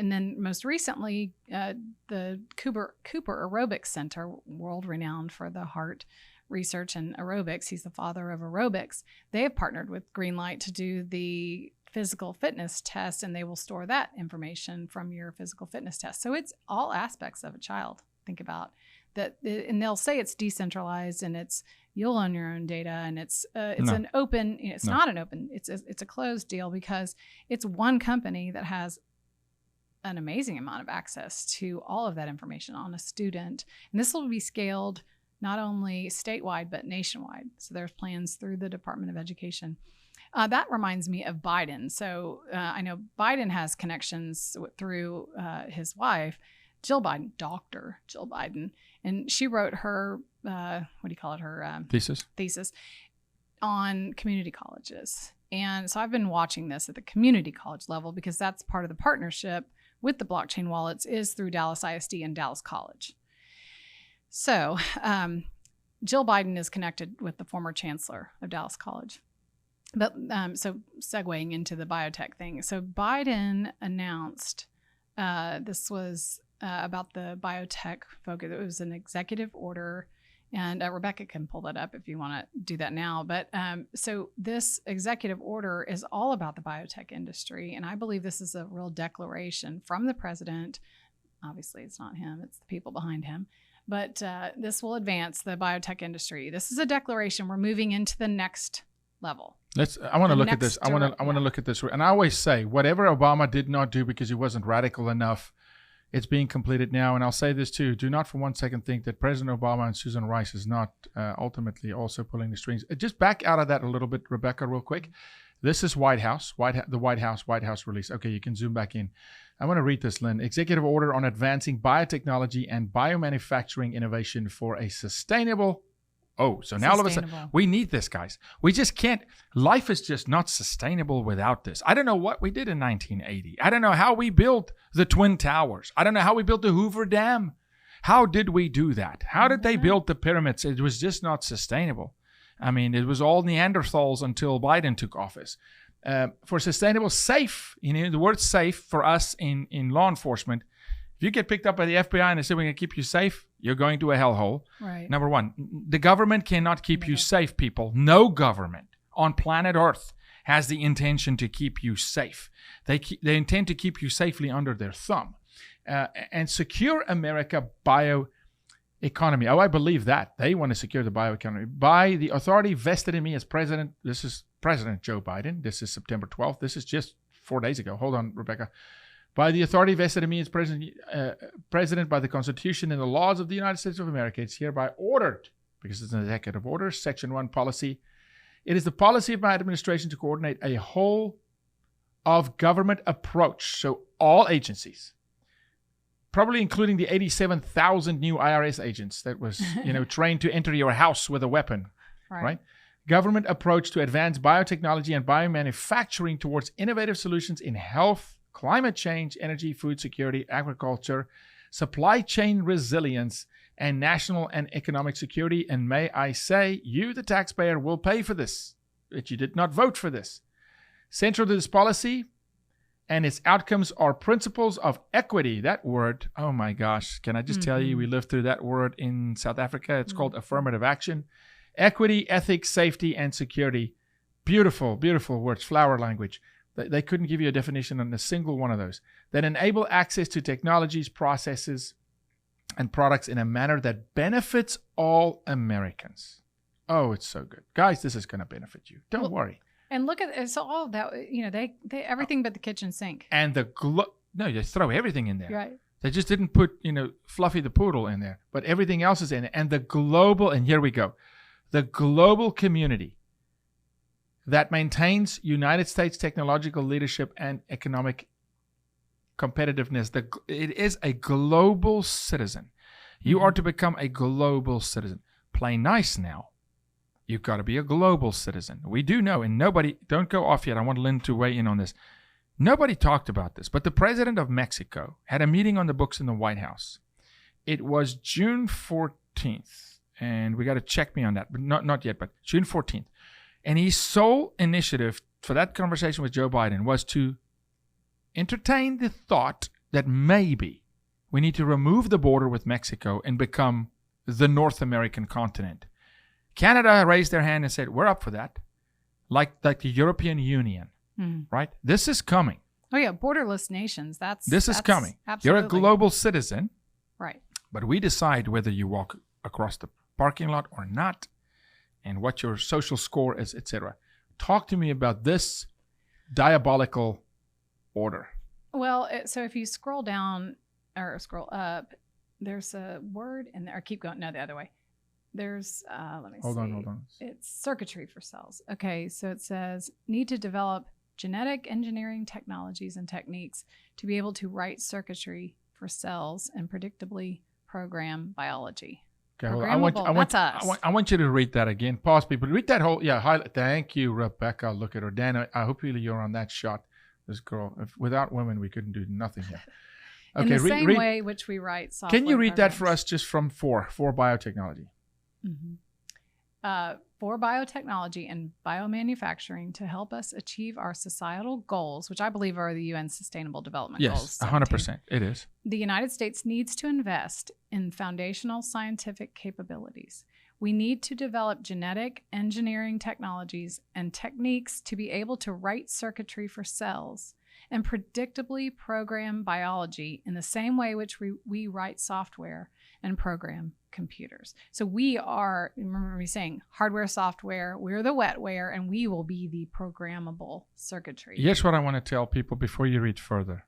then most recently, the Cooper Aerobics Center, world renowned for the heart research and aerobics, he's the father of aerobics. They have partnered with Greenlight to do the physical fitness test, and they will store that information from your physical fitness test. So it's all aspects of a child. Think about that, and they'll say it's decentralized and it's you'll own your own data, and it's an open. It's not an open. It's a closed deal, because it's one company that has an amazing amount of access to all of that information on a student, and this will be scaled not only statewide, but nationwide. So there's plans through the Department of Education. That reminds me of Biden. So I know Biden has connections through his wife, Jill Biden, Dr. Jill Biden. And she wrote her, her thesis on community colleges. And so I've been watching this at the community college level, because that's part of the partnership with the blockchain wallets is through Dallas ISD and Dallas College. So Jill Biden is connected with the former chancellor of Dallas College. But so segueing into the biotech thing. So Biden announced, this was about the biotech focus. It was an executive order, and Rebecca can pull that up if you want to do that now. But so this executive order is all about the biotech industry. And I believe this is a real declaration from the president. Obviously, it's not him, it's the people behind him. But this will advance the biotech industry. This is a declaration. We're moving into the next level. I want to look at this. I want to look at this. And I always say, whatever Obama did not do because he wasn't radical enough, it's being completed now. And I'll say this too: do not for one second think that President Obama and Susan Rice is not ultimately also pulling the strings. Just back out of that a little bit, Rebecca, real quick. This is White House release. Okay, you can zoom back in. I want to read this, Lynn. Executive Order on Advancing Biotechnology and Biomanufacturing Innovation for a Sustainable. Oh, so now all of a sudden, we need this, guys. We just can't. Life is just not sustainable without this. I don't know what we did in 1980. I don't know how we built the Twin Towers. I don't know how we built the Hoover Dam. How did we do that? How did they build the pyramids? It was just not sustainable. I mean, it was all Neanderthals until Biden took office. For sustainable, safe, the word safe for us in law enforcement, if you get picked up by the FBI and they say we're going to keep you safe, you're going to a hellhole. Right. Number one, the government cannot keep you safe, people. No government on planet Earth has the intention to keep you safe. They intend to keep you safely under their thumb. And secure America bioeconomy. Oh, I believe that. They want to secure the bioeconomy by the authority vested in me as president. This is President Joe Biden. This is September 12th. This is just 4 days ago. Hold on, Rebecca. By the authority vested in me as president by the Constitution and the laws of the United States of America, it's hereby ordered, because it's an executive order, Section 1 policy. It is the policy of my administration to coordinate a whole of government approach. So all agencies, probably including the 87,000 new IRS agents that was, trained to enter your house with a weapon, right? Government approach to advance biotechnology and biomanufacturing towards innovative solutions in health, climate change, energy, food security, agriculture, supply chain resilience, and national and economic security. And may I say, you, the taxpayer, will pay for this. that you did not vote for this. Central to this policy and its outcomes are principles of equity. That word, oh my gosh, can I just tell you, we lived through that word in South Africa. It's called affirmative action. Equity, ethics, safety, and security. Beautiful, beautiful words, flower language. They couldn't give you a definition on a single one of those. That enable access to technologies, processes, and products in a manner that benefits all Americans. Oh, it's so good. Guys, this is going to benefit you. Don't worry. And look at so all of that, they everything but the kitchen sink. And the no, just throw everything in there. Right. They just didn't put, Fluffy the Poodle in there, but everything else is in it. And the global, and here we go, the global community that maintains United States technological leadership and economic competitiveness. It is a global citizen. You are to become a global citizen. Play nice now. You've got to be a global citizen. We do know, and nobody, don't go off yet. I want Lynn to weigh in on this. Nobody talked about this, but the president of Mexico had a meeting on the books in the White House. It was June 14th, and we got to check me on that, but not yet, but June 14th. And his sole initiative for that conversation with Joe Biden was to entertain the thought that maybe we need to remove the border with Mexico and become the North American continent. Canada raised their hand and said, we're up for that. Like the European Union, right? This is coming. Oh, yeah, borderless nations. This is coming. Absolutely. You're a global citizen. Right. But we decide whether you walk across the parking lot or not, and what your social score is, etc. Talk to me about this diabolical order. Well, so if you scroll down or scroll up, there's a word in there. Or keep going. No, the other way. There's, let me see. Hold on. It's circuitry for cells. Okay, so it says, need to develop genetic engineering technologies and techniques to be able to write circuitry for cells and predictably program biology. Okay, I want you to read that again. Pause, people. Read that whole, highlight. Thank you, Rebecca. Look at her. Dan, I hope you're on that shot. This girl, without women, we couldn't do nothing here. Okay, in the same way which we write software. Can you read programs. that for us just from for biotechnology? For biotechnology and biomanufacturing to help us achieve our societal goals, which I believe are the UN Sustainable Development Goals. Yes, 100%. It is. The United States needs to invest in foundational scientific capabilities. We need to develop genetic engineering technologies and techniques to be able to write circuitry for cells and predictably program biology in the same way which we write software and program computers. So we are, remember me saying, hardware, software, we're the wetware, and we will be the programmable circuitry. Here's what I want to tell people before you read further.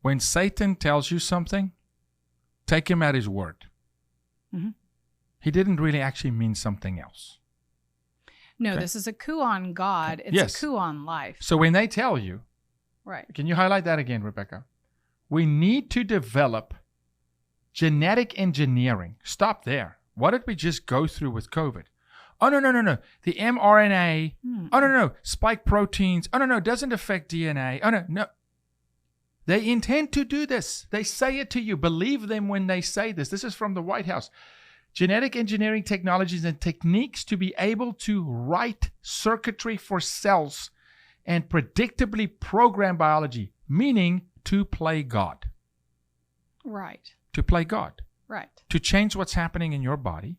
When Satan tells you something, take him at his word. He didn't really actually mean something else. No, okay. This is a coup on God. It's a coup on life. So when they tell you, right? Can you highlight that again, Rebecca? We need to develop genetic engineering. Stop there. What did we just go through with COVID? Oh, no. The mRNA. Oh, no. Spike proteins. Oh, no. Doesn't affect DNA. Oh, no. They intend to do this. They say it to you. Believe them when they say this. This is from the White House. Genetic engineering technologies and techniques to be able to write circuitry for cells and predictably program biology, meaning to play God. Right. To play God. Right. To change what's happening in your body.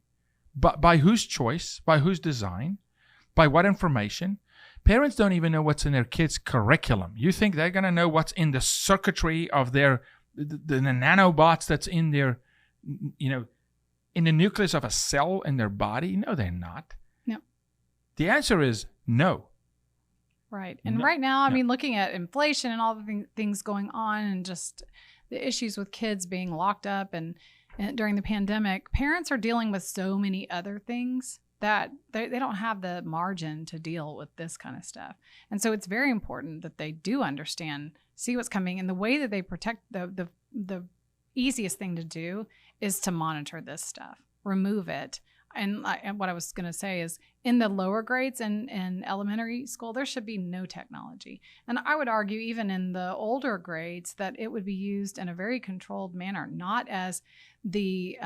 But by whose choice? By whose design? By what information? Parents don't even know what's in their kids' curriculum. You think they're going to know what's in the circuitry of the nanobots that's in their, in the nucleus of a cell in their body? No, they're not. No. The answer is no. Right. And right now, I mean, looking at inflation and all the things going on and just the issues with kids being locked up and during the pandemic, parents are dealing with so many other things that they don't have the margin to deal with this kind of stuff. And so it's very important that they do understand, see what's coming, and the way that they protect the easiest thing to do is to monitor this stuff, remove it. And what I was going to say is in the lower grades in elementary school, there should be no technology. And I would argue even in the older grades that it would be used in a very controlled manner, not as the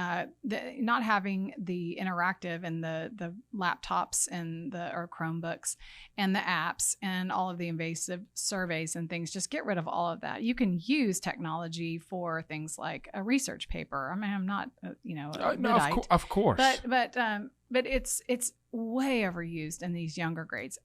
not having the interactive and the laptops and or Chromebooks and the apps and all of the invasive surveys and things. Just get rid of all of that. You can use technology for things like a research paper. I mean, I'm not no, of course, but it's way overused in these younger grades.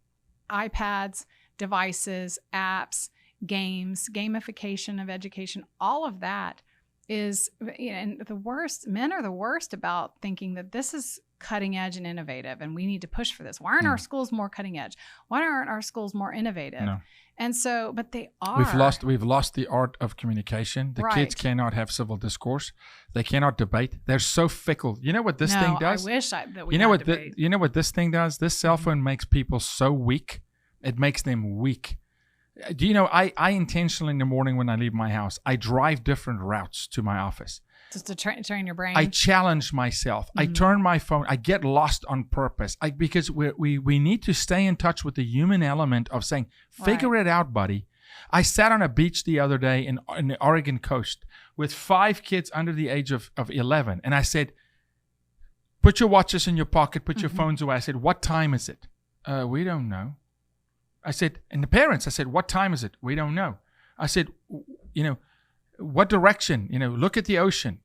iPads, devices, apps, games, gamification of education, all of that is, and the worst, men are the worst about thinking that this is cutting edge and innovative and we need to push for this. Why aren't our schools more cutting edge? Why aren't our schools more innovative? No. And so, but they are. We've lost the art of communication. The kids cannot have civil discourse. They cannot debate. They're so fickle. You know what this thing does? I wish that we you know what this thing does? This cell phone makes people so weak. It makes them weak. Do you know, I intentionally in the morning when I leave my house, I drive different routes to my office. Just to train your brain. I challenge myself. I turn my phone. I get lost on purpose because we need to stay in touch with the human element of saying, figure it out, buddy. I sat on a beach the other day in the Oregon coast with 5 kids under the age of 11. And I said, put your watches in your pocket, put your phones away. I said, what time is it? We don't know. I said, and the parents, I said, what time is it? We don't know. I said, what direction? Look at the ocean.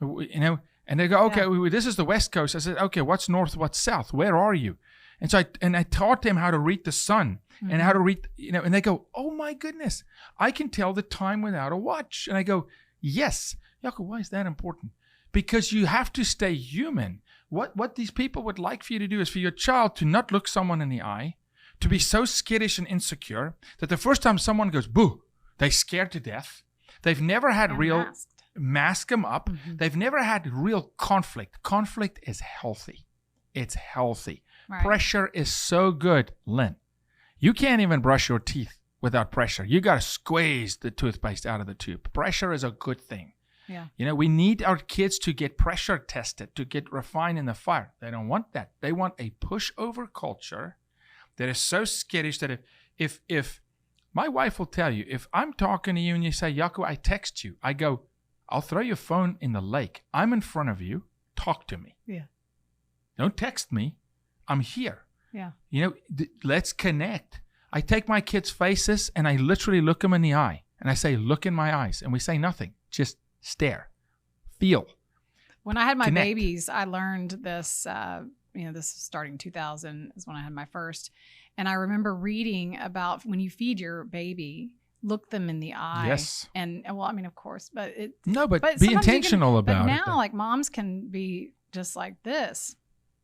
And they go, okay, this is the West Coast. I said, okay, what's north, what's south? Where are you? And so I taught them how to read the sun and how to read, and they go, oh my goodness, I can tell the time without a watch. And I go, yes. Jaco, why is that important? Because you have to stay human. What these people would like for you to do is for your child to not look someone in the eye, to be so skittish and insecure that the first time someone goes, boo, they're scared to death. They've never had mask them up. They've never had real conflict. Conflict is healthy. It's healthy. Right. Pressure is so good, Lynn. You can't even brush your teeth without pressure. You got to squeeze the toothpaste out of the tube. Pressure is a good thing. Yeah. We need our kids to get pressure tested, to get refined in the fire. They don't want that. They want a pushover culture that is so skittish that if my wife will tell you, if I'm talking to you and you say, Jaco, I text you, I go, I'll throw your phone in the lake. I'm in front of you. Talk to me. Yeah. Don't text me. I'm here. Yeah. Let's connect. I take my kids' faces and I literally look them in the eye and I say, look in my eyes. And we say nothing. Just stare. Feel. When I had my babies, I learned this, this is starting 2000 is when I had my first. And I remember reading about when you feed your baby, look them in the eye. Yes. And well, I mean, of course, but be intentional about it. But now, like moms can be just like this,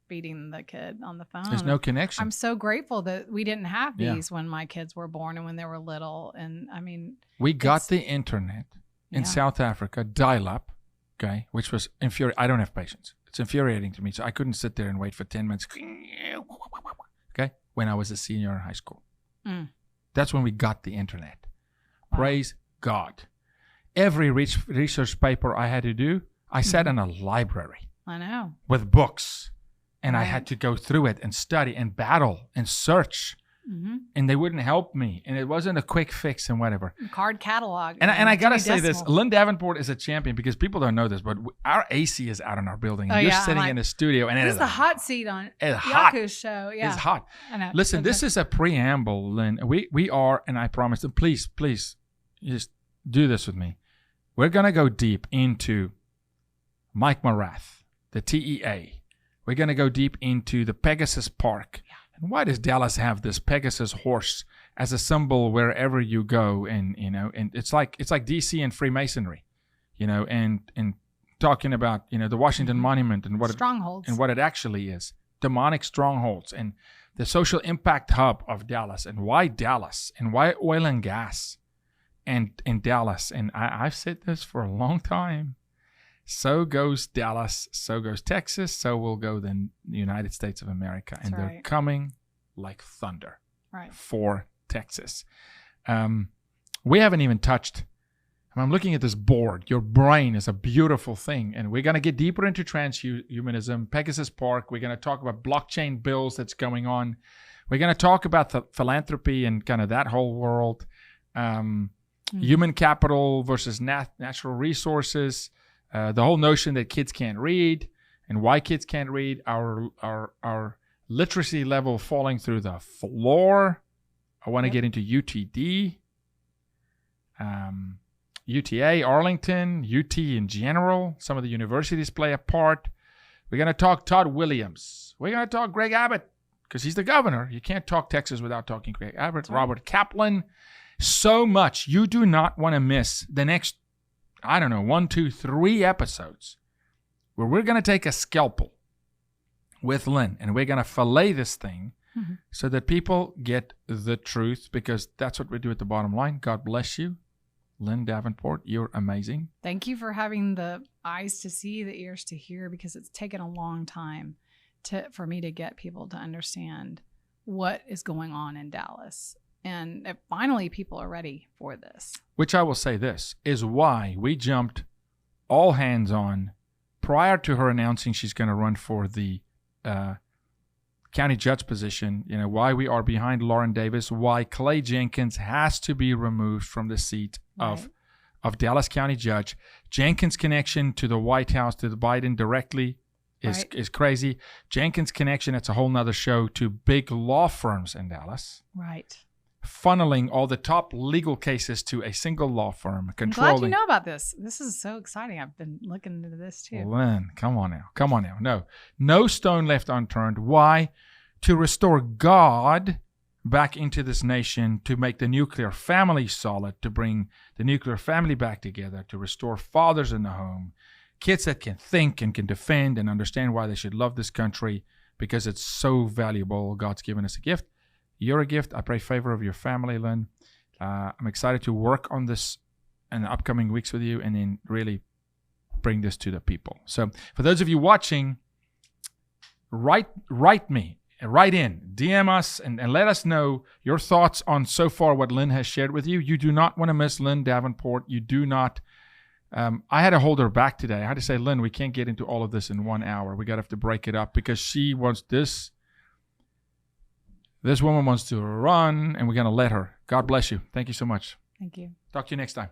feeding the kid on the phone. There's no connection. I'm so grateful that we didn't have these when my kids were born and when they were little. And I mean, we got the internet in South Africa, dial-up, okay, which was infuriating. I don't have patience. It's infuriating to me. So I couldn't sit there and wait for 10 minutes. Okay, when I was a senior in high school. That's when we got the internet. Wow. Praise God. Every research paper I had to do, I sat in a library. I know. With books. And I had to go through it and study and battle and search. And they wouldn't help me. And it wasn't a quick fix and whatever. Card catalog. And I got to say this. Lynn Davenport is a champion because people don't know this, but our AC is out in our building. And you're sitting in the studio. And this is the hot seat on Jaco's show. Yeah. It's hot. I know. Listen, this is a preamble, Lynn. We are, and I promise, and please, just do this with me. We're going to go deep into Mike Morath, the TEA. We're going to go deep into the Pegasus Park. Yeah. And why does Dallas have this Pegasus horse as a symbol wherever you go? And and it's like DC and Freemasonry, and talking about the Washington Monument and what strongholds and what it actually is, demonic strongholds, and the social impact hub of Dallas, and why Dallas, and why oil and gas, and in Dallas. And I've said this for a long time. So goes Dallas, so goes Texas, so will go the United States of America. And they're coming like thunder for Texas. We haven't even touched I'm looking at this board. Your brain is a beautiful thing. And we're going to get deeper into transhumanism, Pegasus Park. We're going to talk about blockchain bills that's going on. We're going to talk about the philanthropy and kind of that whole world. Human capital versus natural resources. The whole notion that kids can't read and why kids can't read. Our literacy level falling through the floor. I want to get into UTD. UTA, Arlington, UT in general. Some of the universities play a part. We're going to talk Todd Williams. We're going to talk Greg Abbott because he's the governor. You can't talk Texas without talking Greg Abbott. Right. Robert Kaplan. So much. You do not want to miss the next, 1, 2, 3 episodes where we're going to take a scalpel with Lynn and we're going to fillet this thing so that people get the truth, because that's what we do at the bottom line. God bless you. Lynn Davenport, you're amazing. Thank you for having the eyes to see, the ears to hear, because it's taken a long time for me to get people to understand what is going on in Dallas. And finally, people are ready for this. Which I will say this is why we jumped all hands on prior to her announcing she's going to run for the county judge position. Why we are behind Lauren Davis, why Clay Jenkins has to be removed from the seat of Dallas County Judge. Jenkins' connection to the White House, to the Biden directly is crazy. Jenkins' connection, it's a whole nother show, to big law firms in Dallas. Right. Funneling all the top legal cases to a single law firm. I'm glad you know about this. This is so exciting. I've been looking into this too. Lynn, come on now. No stone left unturned. Why? To restore God back into this nation, to make the nuclear family solid, to bring the nuclear family back together, to restore fathers in the home, kids that can think and can defend and understand why they should love this country because it's so valuable. God's given us a gift. You're a gift. I pray favor of your family, Lynn. I'm excited to work on this in the upcoming weeks with you and then really bring this to the people. So for those of you watching, write in, DM us, and let us know your thoughts on so far what Lynn has shared with you. You do not want to miss Lynn Davenport. You do not. I had to hold her back today. I had to say, Lynn, we can't get into all of this in 1 hour. We got to have to break it up because she wants this. This woman wants to run, and we're going to let her. God bless you. Thank you so much. Thank you. Talk to you next time.